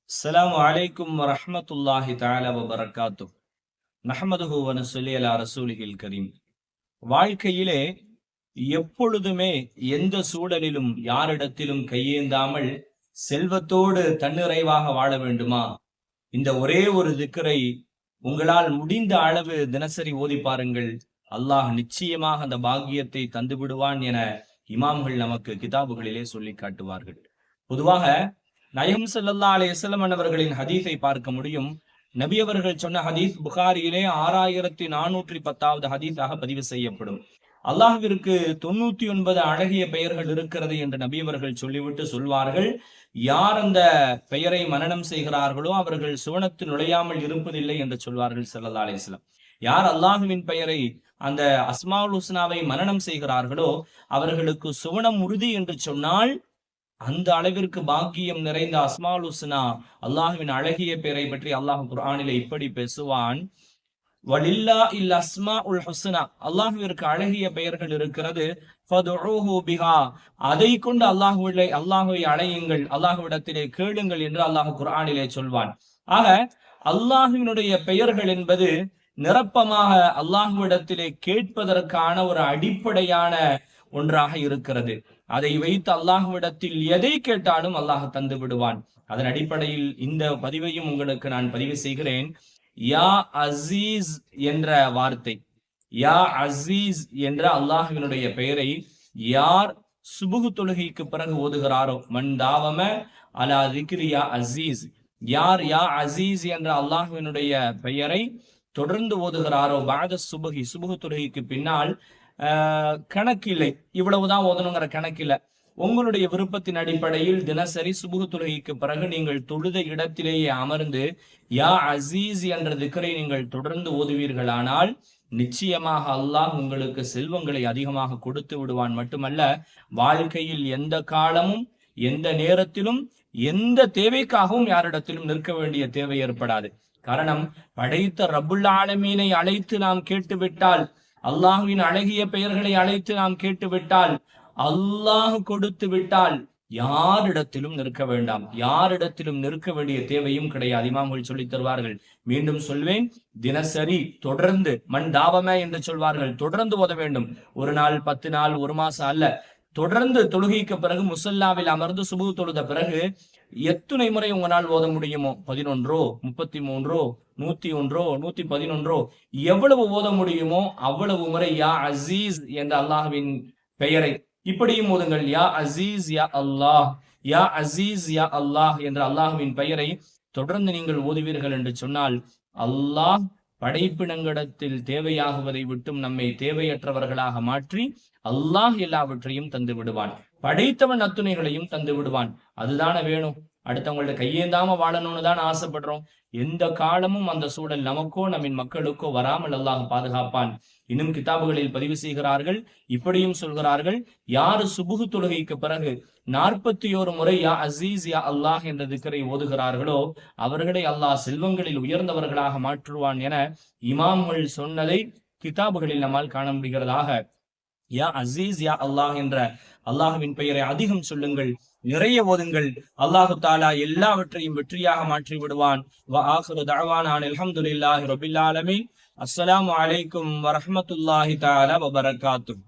அஸ்ஸலாமு அலைக்கும் வரஹ்மத்துல்லாஹி தஆலா வபரகாத்துஹ். நஹ்மதுஹு வ நுஸல்லி அலா ரசூலிஹில் கரீம். வாழ்க்கையிலே எப்பொழுதுமே எந்த சூழலிலும் யாரிடத்திலும் கையேந்தாமல் செல்வத்தோடு தன்னிறைவாக வாழ வேண்டுமா? இந்த ஒரே ஒரு திக்ரை உங்களால் முடிந்த அளவு தினசரி ஓதி பாருங்கள். அல்லாஹ் நிச்சயமாக அந்த பாக்கியத்தை தந்து விடுவான் என இமாம்கள் நமக்கு கிதாபுகளிலே சொல்லி காட்டுவார்கள். பொதுவாக நயம் ஸல்லல்லாஹு அலைஹி வஸல்லம் அவர்களின் ஹதீஸை பார்க்க முடியும். நபி அவர்கள் சொன்ன ஹதீஸ் புகாரியிலே 6410வது ஹதீஸாக பதிவு செய்யப்படும். அல்லாஹ்விற்கு 99 அழகிய பெயர்கள் இருக்கிறது என்று நபி அவர்கள் சொல்லிவிட்டு சொல்வார்கள், யார் அந்த பெயரை மனனம் செய்கிறார்களோ அவர்கள் சுவனத்தில் நுழையாமல் இருப்பதில்லை என்று சொல்வார்கள் ஸல்லல்லாஹு அலைஹி வஸல்லம். யார் அல்லாஹ்வின் பெயரை அந்த அஸ்மாஉல் ஹுஸ்னாவை மனனம் செய்கிறார்களோ அவர்களுக்கு சுவனம் உறுதி என்று சொன்னால், அந்த அளவிற்கு பாக்கியம் நிறைந்த அஸ்மாஉல் ஹுஸ்னா அல்லாஹ்வின் அழகிய பெயரை பற்றி அல்லாஹ் குர்ஆனிலே இப்படி பேசுவான், வலில்லாஹில் அஸ்மாஉல் ஹுஸ்னா, அல்லாஹ்விற்கு அழகிய பெயர்கள் இருக்கிறது, ஃபதுஊஹு பிஹா, அதை கொண்டு அல்லாஹ்வை அழையுங்கள், அல்லாஹ்விடத்திலே கேளுங்கள் என்று அல்லாஹ் குர்ஆனிலே சொல்வான். ஆக அல்லாஹ்வினுடைய பெயர்கள் என்பது நிரப்பமாக அல்லாஹ்விடத்திலே கேட்பதற்கான ஒரு அடிப்படையான ஒன்றாக இருக்கிறது. அதை வைத்து அல்லாஹ்விடத்தில் எதை கேட்டாலும் அல்லாஹ் தந்து விடுவான். அதன் அடிப்படையில் இந்த பதிவையும் உங்களுக்கு நான் பதிவு செய்கிறேன். யா அசீஸ் என்ற வார்த்தை, யா அசீஸ் என்ற அல்லாஹ்வினுடைய பெயரை யார் சுபுகு தொழுகைக்கு பிறகு ஓதுகிறாரோ, மன் தாவம அலா திக்ரி யா அசீஸ், யார் யா அசீஸ் என்ற அல்லாஹ்வினுடைய பெயரை தொடர்ந்து ஓதுகிறாரோ, பாத சுபுகி, சுபுகு தொழுகைக்கு பின்னால் கணக்கில்லை, இவ்வளவுதான் ஓதணுங்கிற கணக்கில்ல, உங்களுடைய விருப்பத்தின் அடிப்படையில் தினசரி சுபுகு தொழுகைக்கு பிறகு நீங்கள் தொழுத இடத்திலேயே அமர்ந்து யா அசீஸ் என்ற திக்ரை நீங்கள் தொடர்ந்து ஓதுவீர்களானால் நிச்சயமாக அல்லாஹ் உங்களுக்கு செல்வங்களை அதிகமாக கொடுத்து விடுவான். மட்டுமல்ல, வாழ்க்கையில் எந்த காலமும் எந்த நேரத்திலும் எந்த தேவைக்காகவும் யாரிடத்திலும் நிற்க வேண்டிய தேவை ஏற்படாது. காரணம், படைத்த ரப்புல் ஆலமீனை அழைத்து நாம் கேட்டுவிட்டால், அல்லாஹ்வின் அழகிய பெயர்களை அழைத்து நாம் கேட்டுவிட்டால், அல்லாஹ் கொடுத்து விட்டால் யாரிடத்திலும் நிற்க வேண்டாம், யாரிடத்திலும் நிற்க வேண்டிய தேவையும் கிடையாது. இமாம்கள் சொல்லித் தருவார்கள். மீண்டும் சொல்வேன், தினசரி தொடர்ந்து மண் தாவமே என்று சொல்வார்கள், தொடர்ந்து ஓத வேண்டும். ஒரு நாள், 10 நாள், ஒரு மாசம் அல்ல, தொடர்ந்து தொழுகைக்கு பிறகு முசல்லாவில் அமர்ந்து சுபுகு தொழுத பிறகு எத்தனை முறை உங்களால் ஓத முடியுமோ, 11, 33, 101, 111, எவ்வளவு ஓத முடியுமோ அவ்வளவு முறை யா அசீஸ் என்ற அல்லாஹ்வின் பெயரை இப்படியும் ஓதுங்கள். யா அசீஸ் யா அல்லாஹ், யா அசீஸ் யா அல்லாஹ் என்ற அல்லாஹ்வின் பெயரை தொடர்ந்து நீங்கள் ஓதுவீர்கள் என்று சொன்னால், அல்லாஹ் படைப்பினங்களிடத்தில் தேவையாகுவதை விட்டும் நம்மை தேவையற்றவர்களாக மாற்றி அல்லாஹ் எல்லாவற்றையும் தந்து விடுவான். படைத்தவன் அத்துணைகளையும் தந்து விடுவான். அதுதான வேணும். அடுத்தவங்கள்ட்ட கையேந்தாம வாழணும்னு தான் ஆசைப்படுறோம். எந்த காலமும் அந்த சூழல் நமக்கோ நம்மின் மக்களுக்கோ வராமல் அல்லாஹ் பாதுகாப்பான். இன்னும் கிதாபுகளில் பதிவு செய்கிறார்கள், இப்படியும் சொல்கிறார்கள், யாரு சுபுகு தொழுகைக்கு பிறகு 41 முறை யா அசீஸ் யா அல்லாஹ் என்ற திக்ரை ஓதுகிறார்களோ அவர்களை அல்லாஹ் செல்வங்களில் உயர்ந்தவர்களாக மாற்றுவான் என இமாம்கள் சொன்னதை கிதாபுகளில் நம்மால் காண முடிகிறதாக. யா அசீஸ் யா அல்லாஹ் என்ற அல்லாஹ்வின் பெயரை அதிகம் சொல்லுங்கள், நிறைய ஓதுங்கள். அல்லாஹு தாலா எல்லாவற்றையும் வெற்றியாக மாற்றி விடுவான். வ ஆகிரு தஅவானா அல்ஹம்துலில்லாஹி ரப்பில் ஆலமீன். அஸ்ஸலாமு அலைக்கும் வரஹ்மத்துல்லாஹி தஆலா வபரகாத்துஹு.